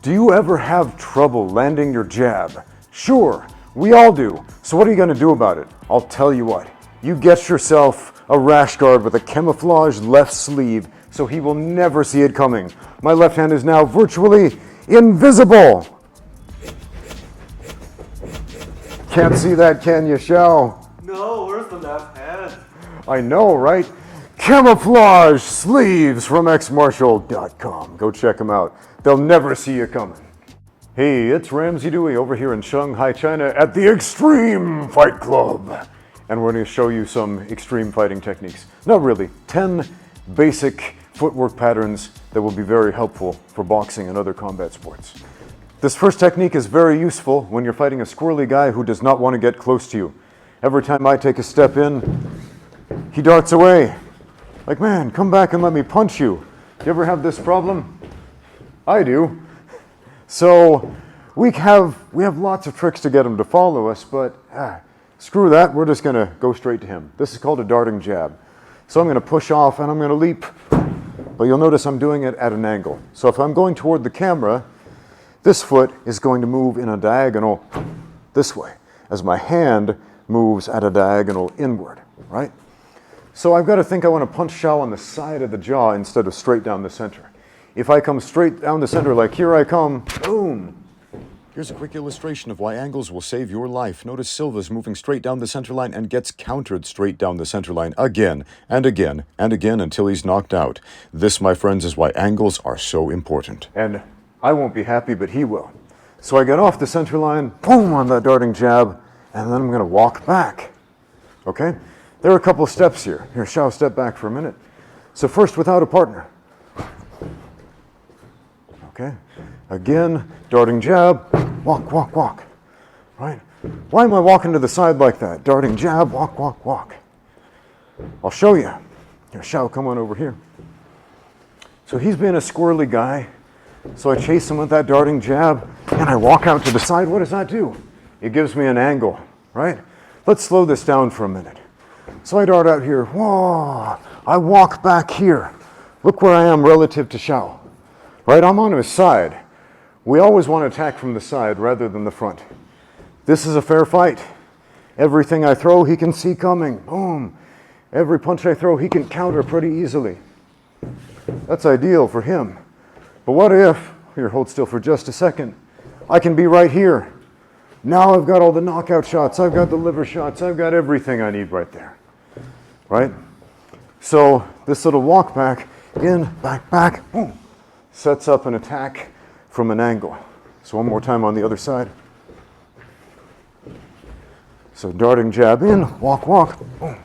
Do you ever have trouble landing your jab? Sure, we all do. So what are you going to do about it? I'll tell you what. You get yourself a rash guard with a camouflage left sleeve so he will never see it coming. My left hand is now virtually invisible. Can't see that, can you, Shao? No, where's the left hand? I know, right? Camouflage sleeves from Xmartial.com. Go check them out. They'll never see you coming. Hey, it's Ramsey Dewey over here in Shanghai, China at the Extreme Fight Club. And we're going to show you some extreme fighting techniques. Not really, 10 basic footwork patterns that will be very helpful for boxing and other combat sports. This first technique is very useful when you're fighting a squirrely guy who does not want to get close to you. Every time I take a step in, he darts away. Like, man, come back and let me punch you. Do you ever have this problem? I do. So we have lots of tricks to get him to follow us, but screw that, we're just gonna go straight to him. This is called a darting jab. So I'm gonna push off and I'm gonna leap, but you'll notice I'm doing it at an angle. So if I'm going toward the camera, this foot is going to move in a diagonal this way, as my hand moves at a diagonal inward, right? So I've got to think I want to punch Shao on the side of the jaw instead of straight down the center. If I come straight down the center, like here I come, boom. Here's a quick illustration of why angles will save your life. Notice Silva's moving straight down the center line and gets countered straight down the center line again and again and again until he's knocked out. This, my friends, is why angles are so important. And I won't be happy, but he will. So I get off the center line, boom, on that darting jab, and then I'm going to walk back. Okay? There are a couple of steps here. Here, Shao, step back for a minute. So first, without a partner. Okay? Again, darting jab, walk, walk, walk. Right? Why am I walking to the side like that? Darting jab, walk, walk, walk. I'll show you. Here, Shao, come on over here. So he's being a squirrely guy. So I chase him with that darting jab, and I walk out to the side. What does that do? It gives me an angle, right? Let's slow this down for a minute. So I dart out here. Whoa! I walk back here. Look where I am relative to Shao. Right? I'm on his side. We always want to attack from the side rather than the front. This is a fair fight. Everything I throw, he can see coming. Boom. Every punch I throw, he can counter pretty easily. That's ideal for him. But what if, here, hold still for just a second, I can be right here. Now I've got all the knockout shots, I've got the liver shots, I've got everything I need right there, right? So this little walk back, in, back, boom, sets up an attack from an angle. So one more time on the other side. So darting jab in, walk, boom,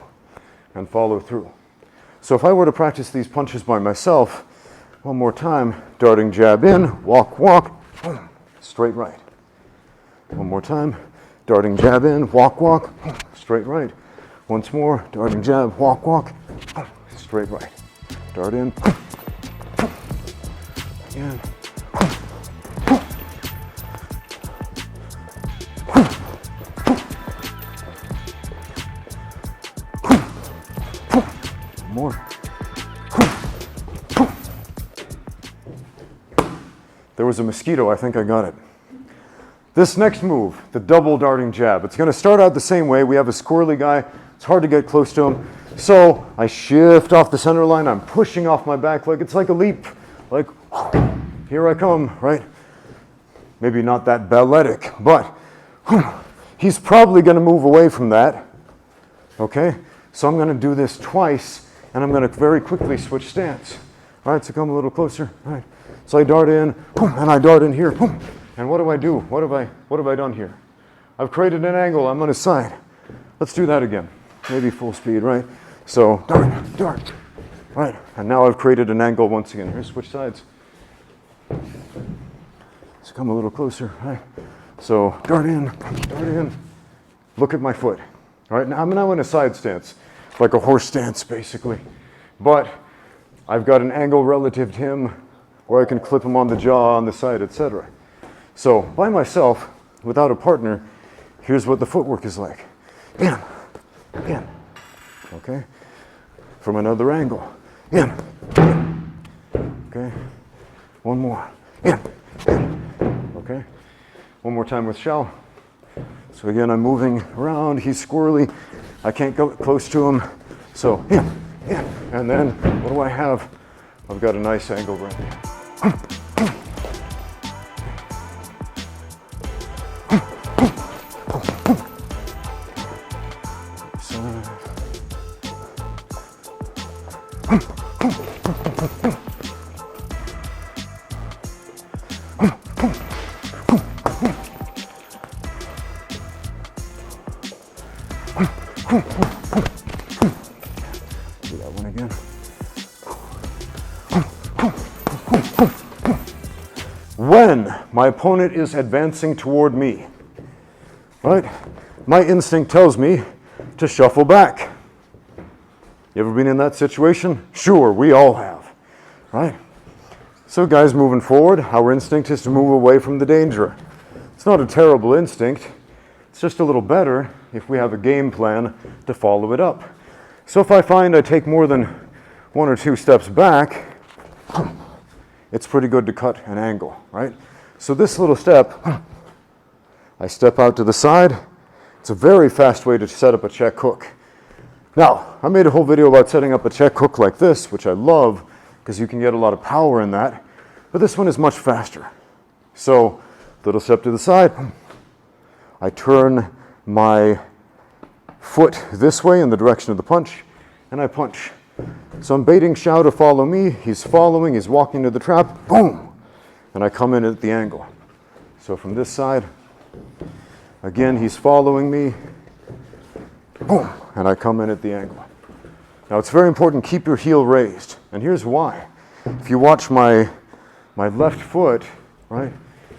and follow through. So if I were to practice these punches by myself, one more time, darting jab in, walk, boom, straight right. One more time, darting jab in, walk, boom, straight right. Once more, darting jab, walk, boom, straight right. Dart in, again. More. There was a mosquito, I think I got it. This next move, the double darting jab, it's going to start out the same way. We have a squirrely guy. It's hard to get close to him. So I shift off the center line. I'm pushing off my back leg. It's like a leap. Like, here I come, right? Maybe not that balletic, but he's probably going to move away from that. Okay? So I'm going to do this twice, and I'm going to very quickly switch stance. All right, so come a little closer. All right. So I dart in, and I dart in here. And what do I do? What have I done here? I've created an angle. I'm on his side. Let's do that again. Maybe full speed, right? So dart, right? And now I've created an angle once again. Here, switch sides. So come a little closer, right? So dart in. Look at my foot. All right, now I'm now in a side stance, like a horse stance, basically. But I've got an angle relative to him, or I can clip him on the jaw, on the side, etc. So by myself, without a partner, here's what the footwork is like. In, okay? From another angle, in, okay? One more, in, One more time with Xiao. So again, I'm moving around. He's squirrely. I can't go close to him. So, yeah. And then, what do I have? I've got a nice angle right there. Do that one again. When my opponent is advancing toward me, right, my instinct tells me to shuffle back. You ever been in that situation? Sure, we all have, right? So guys moving forward, our instinct is to move away from the danger. It's not a terrible instinct. It's just a little better if we have a game plan to follow it up. So if I find I take more than 1 or 2 steps back, it's pretty good to cut an angle, right? So this little step, I step out to the side. It's a very fast way to set up a check hook. Now, I made a whole video about setting up a check hook like this, which I love because you can get a lot of power in that, but this one is much faster. So, little step to the side. I turn my foot this way in the direction of the punch, and I punch. So I'm baiting Xiao to follow me. He's following, he's walking to the trap, boom! And I come in at the angle. So from this side, again, he's following me, boom! And I come in at the angle. Now it's very important, keep your heel raised. And here's why. If you watch my left foot, right,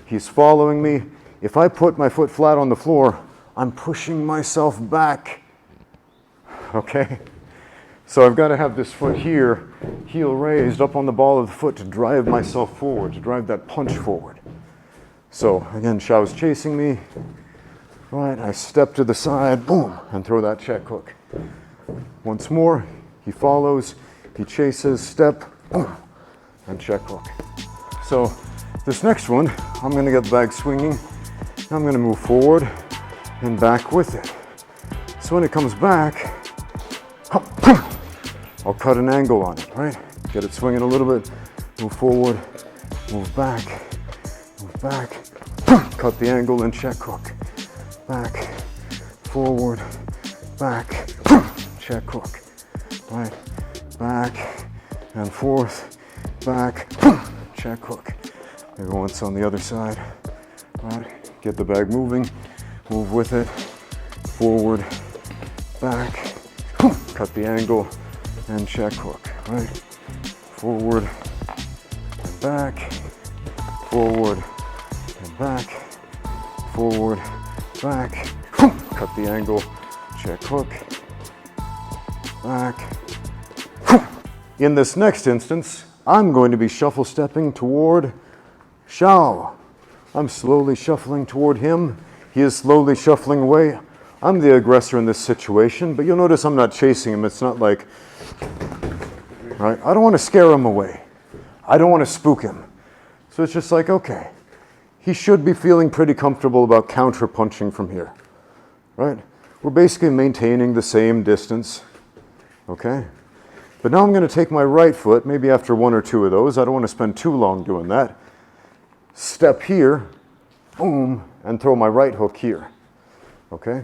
he's following me. If I put my foot flat on the floor, I'm pushing myself back, okay? So I've got to have this foot here, heel raised up on the ball of the foot to drive myself forward, to drive that punch forward. So again, Xiao's chasing me, right? I step to the side, boom, and throw that check hook. Once more, he follows, he chases, step, boom, and check hook. So this next one, I'm going to get the bag swinging. I'm going to move forward and back with it. So when it comes back, I'll cut an angle on it, right? Get it swinging a little bit, move forward, move back, cut the angle and check hook. Back, forward, back, check hook, right? Back and forth, back, check hook. Maybe once on the other side, right? Get the bag moving, move with it, forward, back, cut the angle, and check hook, right? Forward, and back, forward, and back, forward, back, cut the angle, check hook, back. In this next instance, I'm going to be shuffle stepping toward Xiao. I'm slowly shuffling toward him. He is slowly shuffling away. I'm the aggressor in this situation, but you'll notice I'm not chasing him. It's not like, right? I don't want to scare him away. I don't want to spook him. So it's just like, okay, he should be feeling pretty comfortable about counter punching from here, right? We're basically maintaining the same distance, okay? But now I'm going to take my right foot, maybe after 1 or 2 of those. I don't want to spend too long doing that. Step here, boom, and throw my right hook here, okay?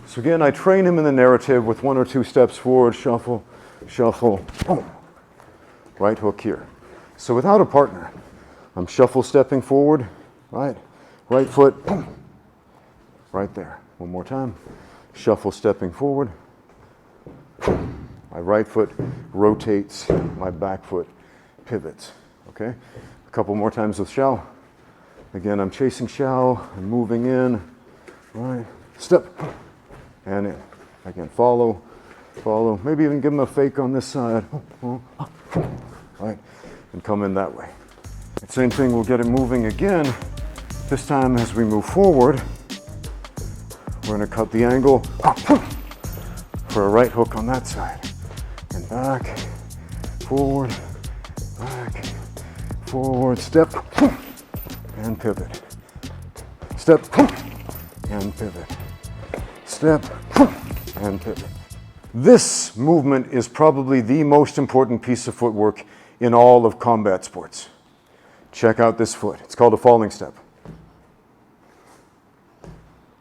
So again, I train him in the narrative with 1 or 2 steps forward, shuffle, shuffle, boom, right hook here. So without a partner, I'm shuffle stepping forward, right? Right foot, boom, right there. One more time. Shuffle stepping forward. My right foot rotates, my back foot pivots, okay? A couple more times with Xiao. Again, I'm chasing Xiao, I'm moving in, right? Step, and in. Again, follow, follow. Maybe even give him a fake on this side, right? And come in that way. Same thing, we'll get him moving again. This time as we move forward, we're gonna cut the angle for a right hook on that side. And back, forward, step, and pivot. step, and pivot. Step, and pivot. This movement is probably the most important piece of footwork in all of combat sports. Check out this foot. It's called a falling step.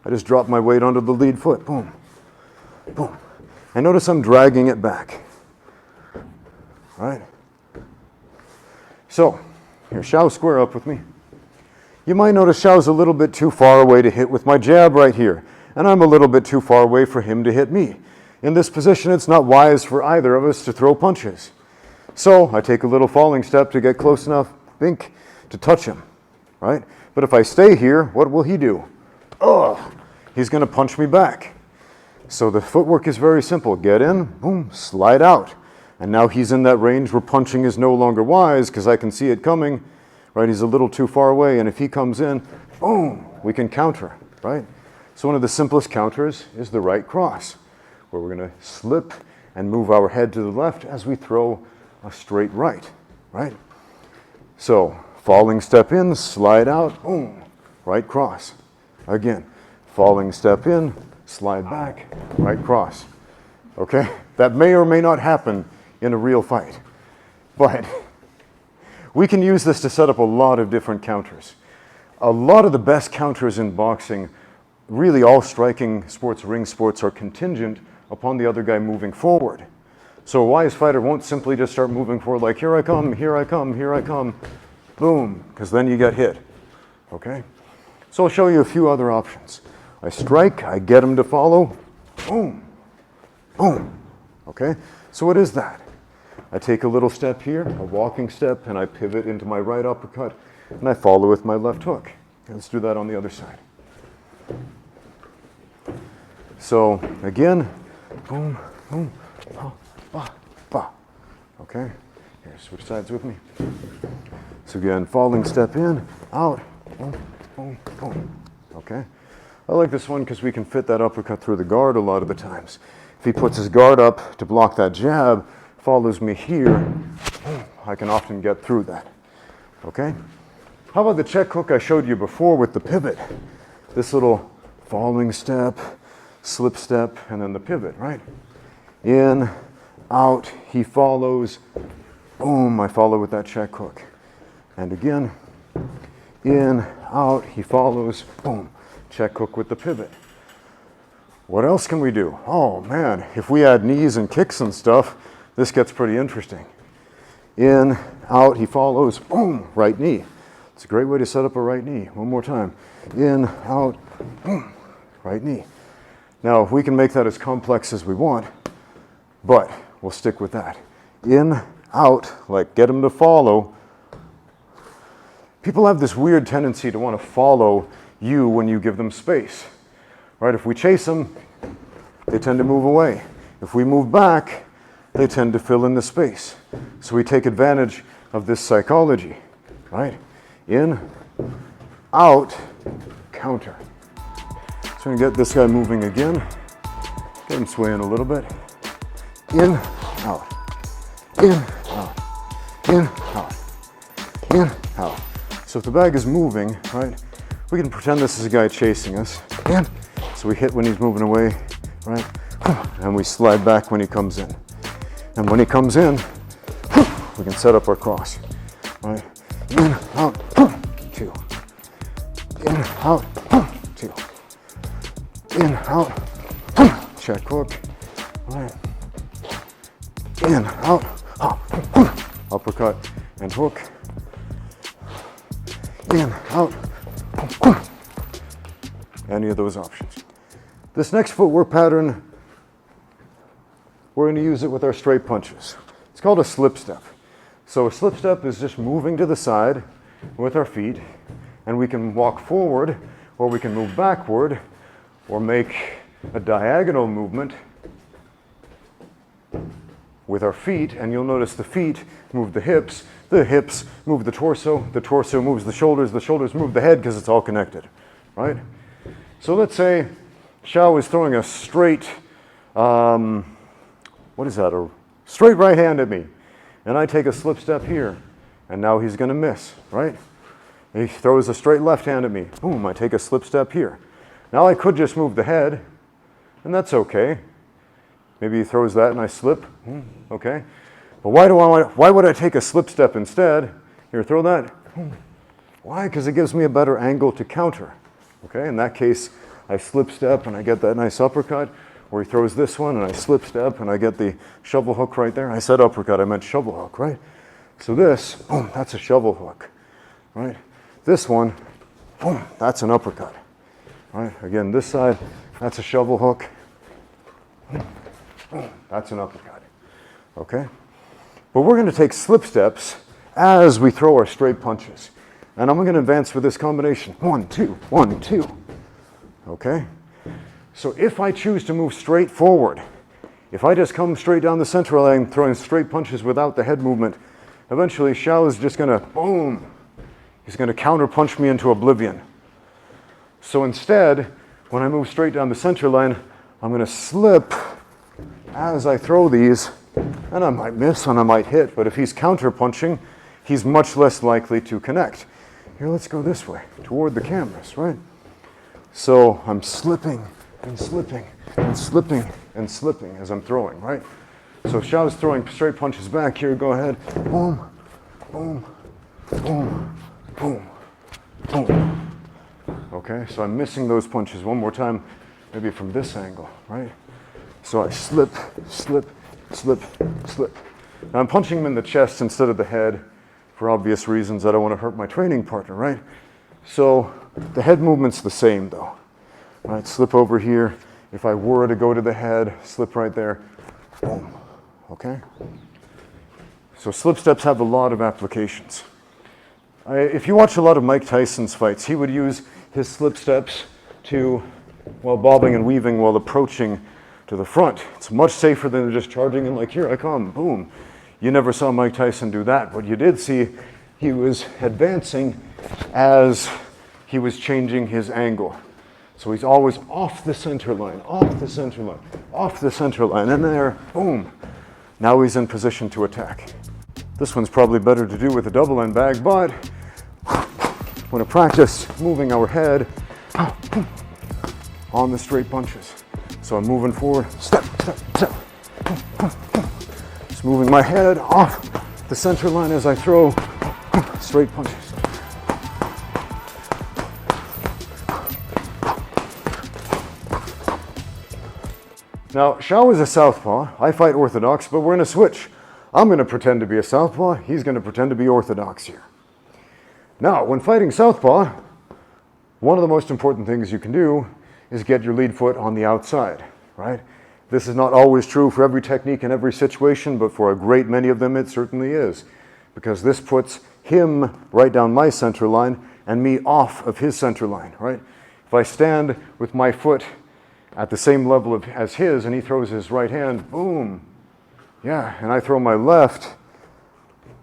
I just dropped my weight onto the lead foot. Boom, boom. And notice I'm dragging it back. Right? So, here, Xiao, square up with me. You might notice Xiao's a little bit too far away to hit with my jab right here, and I'm a little bit too far away for him to hit me. In this position, it's not wise for either of us to throw punches. So, I take a little falling step to get close enough, bink, to touch him, right? But if I stay here, what will he do? Oh, he's going to punch me back. So the footwork is very simple. Get in, boom, slide out. And now he's in that range where punching is no longer wise because I can see it coming, right? He's a little too far away, and if he comes in, boom, we can counter, right? So one of the simplest counters is the right cross, where we're going to slip and move our head to the left as we throw a straight right, right? So falling step in, slide out, boom, right cross. Again, falling step in, slide back, right cross. Okay? That may or may not happen in a real fight. But we can use this to set up a lot of different counters. A lot of the best counters in boxing, really all striking sports, ring sports, are contingent upon the other guy moving forward. So a wise fighter won't simply just start moving forward like, here I come, here I come, here I come, boom, because then you get hit. Okay? So I'll show you a few other options. I strike, I get him to follow, boom, boom. Okay? So what is that? I take a little step here, a walking step, and I pivot into my right uppercut, and I follow with my left hook. Let's do that on the other side. So again, boom, boom, ba, ba, ba. Okay? Here, switch sides with me. So again, falling step in, out, boom, boom, boom. Okay? I like this one because we can fit that uppercut through the guard a lot of the times. If he puts his guard up to block that jab, follows me here, I can often get through that. Okay? How about the check hook I showed you before with the pivot? This little falling step, slip step, and then the pivot, right? In, out, he follows, boom, I follow with that check hook. And again, in, out, he follows, boom, check hook with the pivot. What else can we do? Oh man, if we add knees and kicks and stuff, this gets pretty interesting. In, out, he follows, boom, right knee. It's a great way to set up a right knee. One more time. In, out, boom, right knee. Now, we can make that as complex as we want, but we'll stick with that. In, out, like get him to follow. People have this weird tendency to want to follow you when you give them space, right? If we chase them, they tend to move away. If we move back, they tend to fill in the space. So we take advantage of this psychology, right? In, out, counter. So I'm going to get this guy moving again. Get him swaying a little bit. In, out. In, out. In, out. In, out. So if the bag is moving, right, we can pretend this is a guy chasing us. In. So we hit when he's moving away, right? And we slide back when he comes in. And when he comes in, we can set up our cross, right? In, out, two. In, out, two. In, out, check hook, right? In, out, uppercut and hook. In, out, any of those options. This next footwork pattern, we're going to use it with our straight punches. It's called a slip step. So a slip step is just moving to the side with our feet, and we can walk forward, or we can move backward, or make a diagonal movement with our feet, and you'll notice the feet move the hips move the torso moves the shoulders move the head because it's all connected, right? So let's say Xiao is throwing a straight, what is that, a straight right hand at me, and I take a slip step here, and now he's going to miss, right? He throws a straight left hand at me. Boom, I take a slip step here. Now I could just move the head, and that's okay. Maybe he throws that and I slip. Okay. But why would I take a slip step instead? Here, throw that. Why? Because it gives me a better angle to counter. Okay, in that case, I slip step and I get that nice uppercut, or he throws this one and I slip step and I get the shovel hook right there. I said uppercut, I meant shovel hook, right? So this, boom, that's a shovel hook, right? This one, boom, that's an uppercut, right? Again, this side, that's a shovel hook. Boom, that's an uppercut, okay? But we're going to take slip steps as we throw our straight punches. And I'm going to advance with this combination. 1, 2, 1, 2. Okay? So if I choose to move straight forward, if I just come straight down the center line throwing straight punches without the head movement, eventually Xiao is just going to, boom, he's going to counter punch me into oblivion. So instead, when I move straight down the center line, I'm going to slip as I throw these, and I might miss and I might hit, but if he's counter punching, he's much less likely to connect. Here, let's go this way, toward the cameras, right? So I'm slipping and slipping and slipping and slipping as I'm throwing, right? So if Xiao's throwing straight punches back here, go ahead. Boom, boom, boom, boom, boom. Okay, so I'm missing those punches one more time, maybe from this angle, right? So I slip, slip, slip, slip. Now I'm punching him in the chest instead of the head for obvious reasons. I don't want to hurt my training partner, right? So the head movement's the same though, right? Slip over here. If I were to go to the head, slip right there, boom, okay? So slip steps have a lot of applications. If you watch a lot of Mike Tyson's fights, he would use his slip steps while bobbing and weaving while approaching to the front. It's much safer than just charging in like, here I come, boom. You never saw Mike Tyson do that. What you did see, he was advancing as he was changing his angle. So he's always off the center line, off the center line, off the center line, and there, boom. Now he's in position to attack. This one's probably better to do with a double end bag, but we're going to practice moving our head on the straight punches. So I'm moving forward, step, step, step. Just moving my head off the center line as I throw straight punches. Now, Xiao is a southpaw. I fight orthodox, but we're going to switch. I'm going to pretend to be a southpaw. He's going to pretend to be orthodox here. Now, when fighting southpaw, one of the most important things you can do is get your lead foot on the outside, right? This is not always true for every technique in every situation, but for a great many of them it certainly is, because this puts him right down my center line and me off of his center line, right? If I stand with my foot at the same level as his and he throws his right hand, boom, yeah, and I throw my left,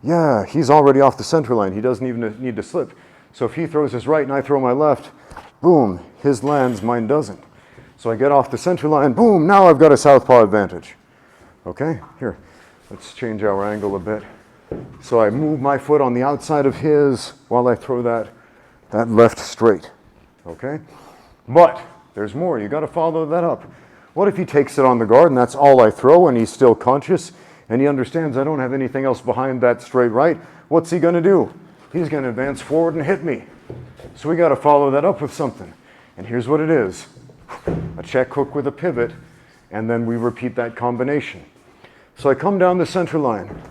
yeah, he's already off the center line. He doesn't even need to slip. So if he throws his right and I throw my left, boom, his lands, mine doesn't. So I get off the center line, boom, now I've got a southpaw advantage. Okay, here, let's change our angle a bit. So I move my foot on the outside of his while I throw that left straight, okay? But there's more, you gotta follow that up. What if he takes it on the guard and that's all I throw and he's still conscious and he understands I don't have anything else behind that straight right? What's he gonna do? He's gonna advance forward and hit me. So we gotta follow that up with something. And here's what it is. A check hook with a pivot, and then we repeat that combination. So I come down the center line.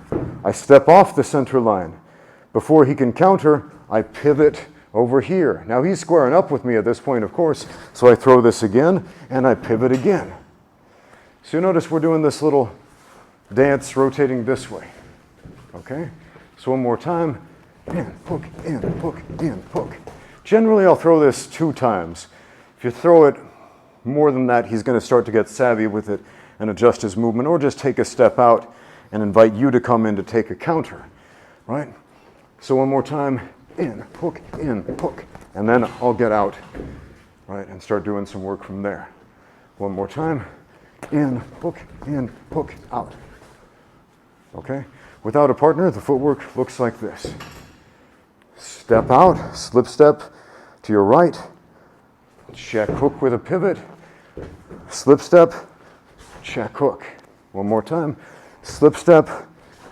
I step off the center line. Before he can counter, I pivot over here. Now he's squaring up with me at this point, of course, so I throw this again, and I pivot again. So you notice we're doing this little dance rotating this way. Okay? So one more time. In, hook, in, hook, in, hook. Generally, I'll throw this 2 times. If you throw it more than that, he's going to start to get savvy with it and adjust his movement, or just take a step out and invite you to come in to take a counter, right? So one more time, in, hook, and then I'll get out, right, and start doing some work from there. One more time, in, hook, out. Okay? Without a partner, the footwork looks like this. step out, slip step to your right, check hook with a pivot, slip step, check hook. One more time, slip step,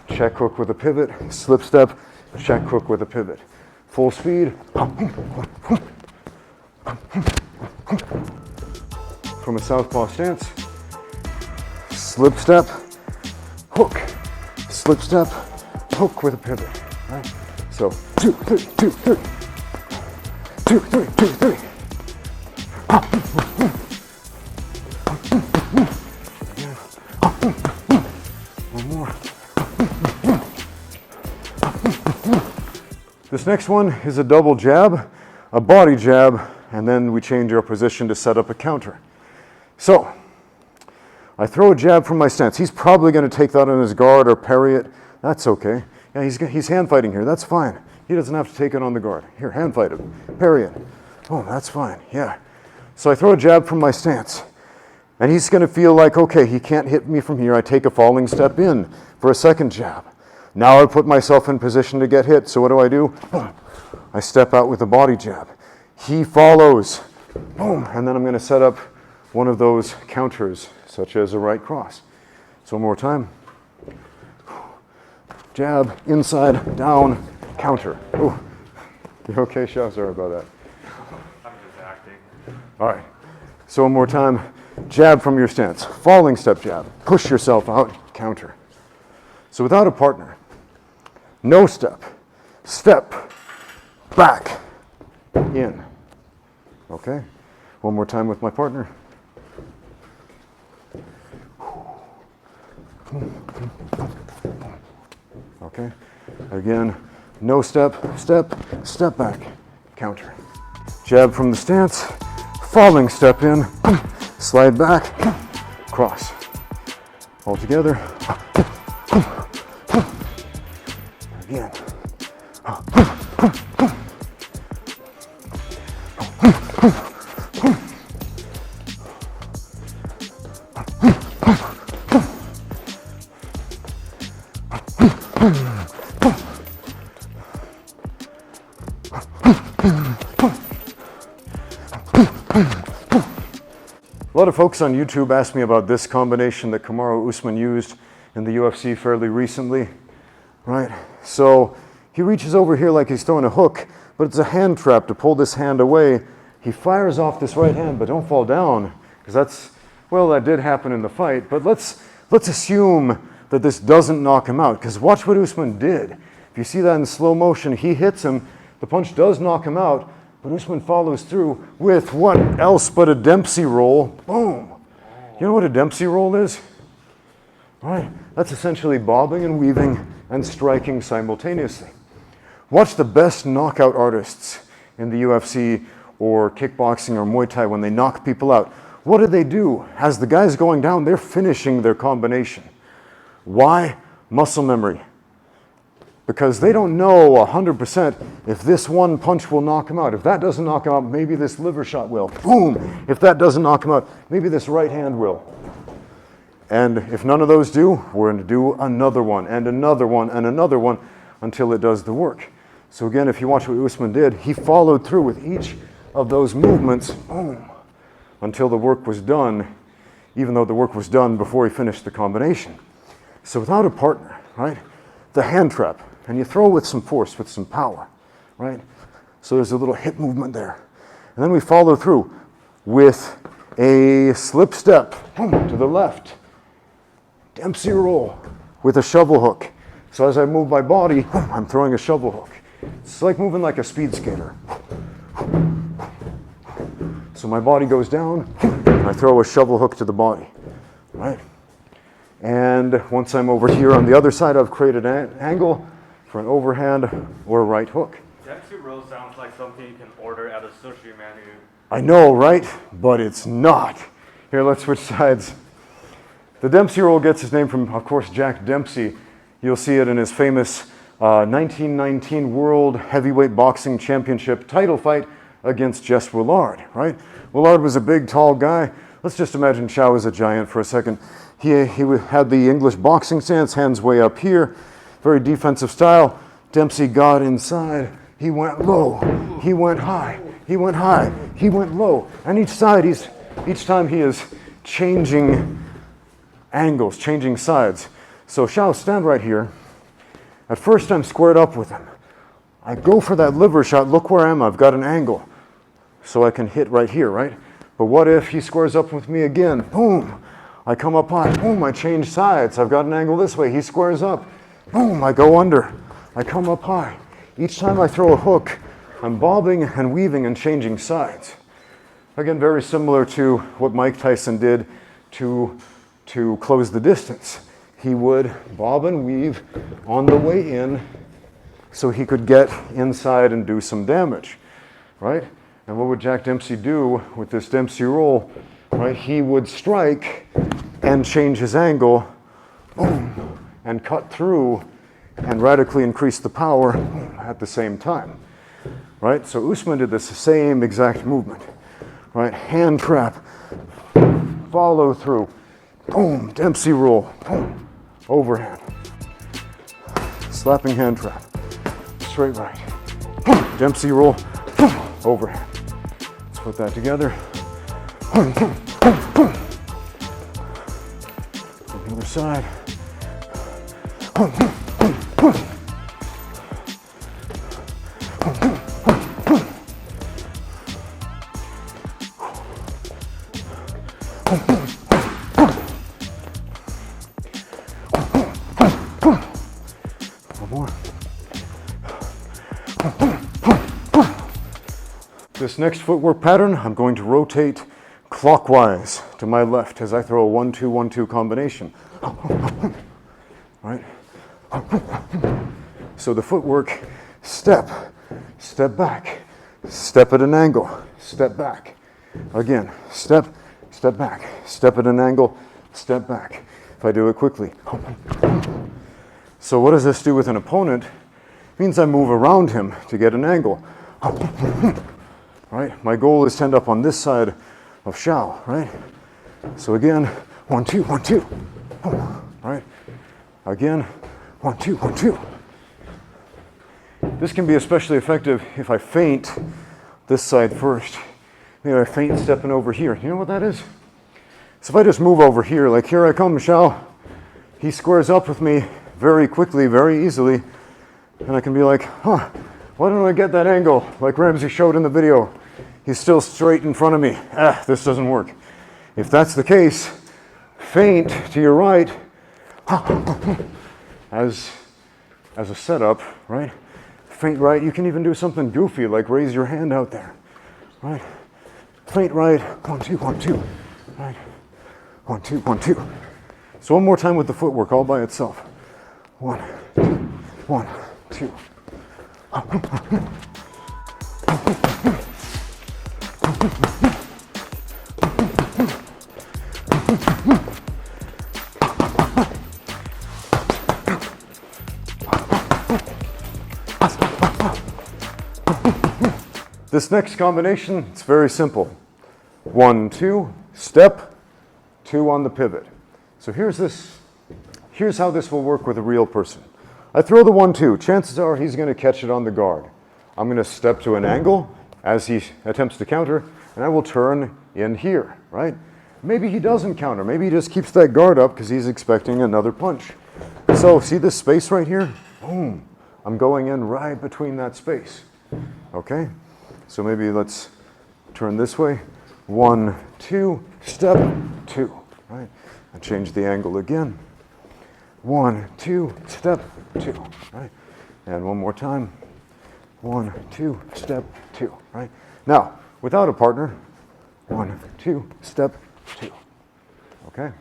check hook with a pivot, slip step, check hook with a pivot. Full speed. From a southpaw stance, slip step, hook, slip step, hook with a pivot. Right? So 2, 3, 2, 3, 2, 3, 2, 3. One more. This next one is a double jab, a body jab, and then we change our position to set up a counter. So, I throw a jab from my stance. He's probably going to take that on his guard or parry it. That's okay. Yeah, he's hand fighting here. That's fine. He doesn't have to take it on the guard. Here, hand fight him. Parry it. Oh, that's fine. Yeah. So I throw a jab from my stance. And he's going to feel like, okay, he can't hit me from here. I take a falling step in for a second jab. Now I put myself in position to get hit. So what do? Boom. I step out with a body jab. He follows. Boom. And then I'm going to set up one of those counters, such as a right cross. So one more time. Jab, inside, down, counter. Ooh. You okay, Shaw? Sorry about that. I'm just acting. All right. So one more time. Jab from your stance. Falling step jab. Push yourself out, counter. So without a partner, no step, step, back, in. Okay? One more time with my partner. Okay? Again, no step, step, step back, counter. Jab from the stance, falling step in, slide back, cross. All together. Again. A lot of folks on YouTube asked me about this combination that Kamaru Usman used in the UFC fairly recently, right? So he reaches over here like he's throwing a hook, but it's a hand trap to pull this hand away. He fires off this right hand, but don't fall down, because that did happen in the fight, but let's assume that this doesn't knock him out, because watch what Usman did. If you see that in slow motion, he hits him, the punch does knock him out, but Usman follows through with what else but a Dempsey roll. Boom. You know what a Dempsey roll is? Right? That's essentially bobbing and weaving and striking simultaneously. Watch the best knockout artists in the UFC or kickboxing or Muay Thai when they knock people out. What do? As the guy's going down, they're finishing their combination. Why? Muscle memory. Because they don't know 100% if this one punch will knock him out. If that doesn't knock him out, maybe this liver shot will. Boom! If that doesn't knock him out, maybe this right hand will. And if none of those do, we're going to do another one and another one and another one until it does the work. So again, if you watch what Usman did, he followed through with each of those movements, boom, until the work was done, even though the work was done before he finished the combination. So without a partner, right, the hand trap, and you throw with some force, with some power, right? So there's a little hip movement there. And then we follow through with a slip step, boom, to the left. Dempsey roll with a shovel hook. So as I move my body, boom, I'm throwing a shovel hook. It's like moving like a speed skater. So my body goes down, and I throw a shovel hook to the body, right? And once I'm over here on the other side, I've created an angle for an overhand or a right hook. Dempsey roll sounds like something you can order at a sushi menu. I know, right? But it's not. Here, let's switch sides. The Dempsey roll gets its name from, of course, Jack Dempsey. You'll see it in his famous 1919 World Heavyweight Boxing Championship title fight against Jess Willard, right? Willard was a big, tall guy. Let's just imagine Chow was a giant for a second. He had the English boxing stance, hands way up here, very defensive style. Dempsey got inside, he went low, he went high, he went high, he went low. And each time he is changing angles, changing sides. So Xiao, stand right here. At first I'm squared up with him. I go for that liver shot. Look where I am. I've got an angle. So I can hit right here, right? But what if he squares up with me again? Boom. I come up high. Boom. I change sides. I've got an angle this way. He squares up. Boom. I go under. I come up high. Each time I throw a hook, I'm bobbing and weaving and changing sides. Again, very similar to what Mike Tyson did to close the distance. He would bob and weave on the way in so he could get inside and do some damage, right? And what would Jack Dempsey do with this Dempsey roll, right? He would strike and change his angle, boom, and cut through and radically increase the power at the same time, right? So Usman did this same exact movement, right? Hand trap, follow through, boom, Dempsey roll, boom, overhand, slapping hand trap, straight right, boom, Dempsey roll, boom, overhand. Let's put that together. Boom, boom, boom, boom. On the other side. Boom, boom, boom, boom. Boom, boom, boom, boom. Boom, boom, boom, boom. One more. Boom, boom, boom, boom. This next footwork pattern, I'm going to rotate clockwise to my left as I throw a 1-2-1-2 combination. Right? So the footwork, step, step back, step at an angle, step back. Again, step, step back, step at an angle, step back. If I do it quickly. So what does this do with an opponent? It means I move around him to get an angle. Right? My goal is to end up on this side of Xiao, right? So again, 1-2, 1-2. Right? Again, 1-2, 1-2. This can be especially effective if I feint this side first. Maybe I feint stepping over here. You know what that is? So if I just move over here, like here I come, Xiao, he squares up with me very quickly, very easily, and I can be like, huh, why don't I get that angle like Ramsey showed in the video? He's still straight in front of me. This doesn't work. If that's the case, feint to your right as a setup, right? Feint right. You can even do something goofy like raise your hand out there, right? Feint right, 1-2, 1-2, right? 1-2, 1-2. So one more time with the footwork all by itself. 1, 2, 1, 2. This next combination, it's very simple. 1, 2, step, 2 on the pivot. So here's how this will work with a real person. I throw the 1-2. Chances are he's going to catch it on the guard. I'm going to step to an angle as he attempts to counter, and I will turn in here, right? Maybe he doesn't counter. Maybe he just keeps that guard up because he's expecting another punch. So see this space right here? Boom. I'm going in right between that space. Okay? So maybe let's turn this way. 1, 2, step, 2, right? And change the angle again. 1, 2, step, 2, right? And one more time. 1, 2, step, 2, right? Now, without a partner, 1, 2, step, 2, okay?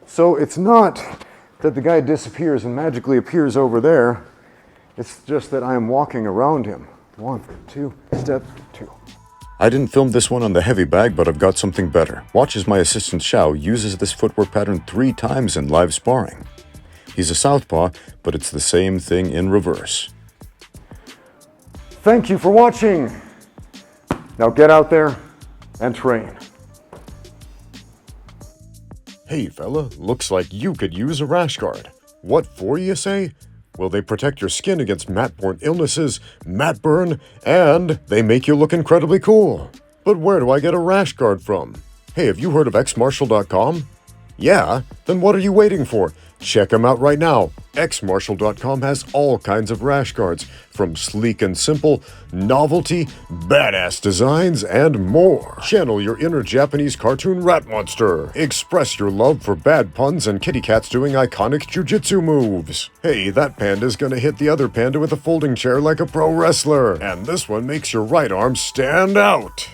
So it's not that the guy disappears and magically appears over there. It's just that I am walking around him. 1, 2, step, 2. I didn't film this one on the heavy bag, but I've got something better. Watch as my assistant Xiao uses this footwork pattern 3 times in live sparring. He's a southpaw, but it's the same thing in reverse. Thank you for watching. Now get out there and train. Hey fella, looks like you could use a rash guard. What for, you say? Well, they protect your skin against matte-borne illnesses, matte burn, and they make you look incredibly cool. But where do I get a rash guard from? Hey, have you heard of Xmartial.com? Yeah? Then what are you waiting for? Check them out right now. Xmartial.com has all kinds of rash guards, from sleek and simple, novelty, badass designs, and more. Channel your inner Japanese cartoon rat monster. Express your love for bad puns and kitty cats doing iconic jujitsu moves. Hey, that panda's gonna hit the other panda with a folding chair like a pro wrestler. And this one makes your right arm stand out.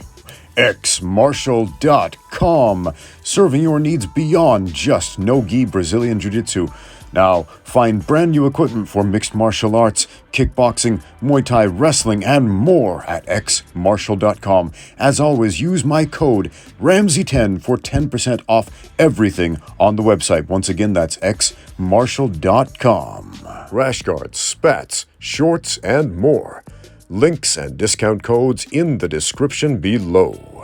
Xmartial.com, serving your needs beyond just no-gi Brazilian Jiu-Jitsu. Now, find brand new equipment for mixed martial arts, kickboxing, Muay Thai, wrestling, and more at Xmartial.com. As always, use my code Ramsey10 for 10% off everything on the website. Once again, that's Xmartial.com. Rash guards, spats, shorts, and more. Links and discount codes in the description below.